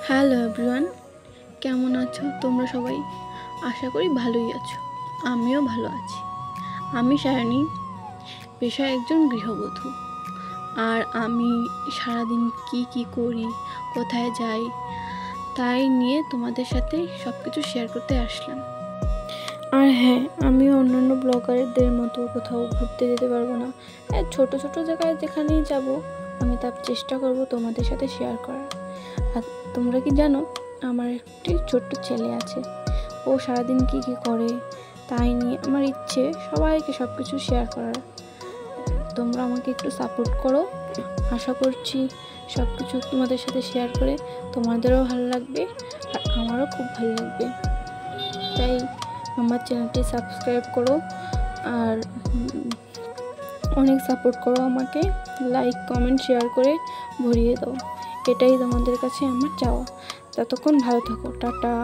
Hello everyone, কেমন আছো তোমরা সবাই? আশা করি ভালোই আছো। আমিও ভালো আছি। আমি সায়নী, পেশায় একজন গৃহবধূ। আর আমি সারাদিন কি করি, কোথায় যাই, তাই নিয়ে তোমাদের সাথে সব কিছু শেয়ার করতে আসলাম। আর হ্যাঁ, আমিও অন্যান্য ব্লগারদের মতো কোথাও ঘুরতে যেতে পারবো না। ছোট ছোট জায়গায় যেখানেই যাব, আমি তার চেষ্টা করব তোমাদের সাথে শেয়ার করার। আর তোমরা কি জানো, আমার একটি ছোট্ট ছেলে আছে। ও সারাদিন কি করে, তাই নিয়ে আমার ইচ্ছে সবাইকে সব কিছু শেয়ার করার। তোমরা আমাকে একটু সাপোর্ট করো। আশা করছি সব কিছু তোমাদের সাথে শেয়ার করে তোমাদেরও ভালো লাগবে আর আমারও খুব ভালো লাগবে। তাই আমার চ্যানেলটি সাবস্ক্রাইব করো আর অনেক সাপোর্ট করো আমাকে। লাইক, কমেন্ট, শেয়ার করে ভরিয়ে দাও। এটাই তোমাদের কাছে আমার চাওয়া। ততক্ষণ ভালো থাকো। টাটা।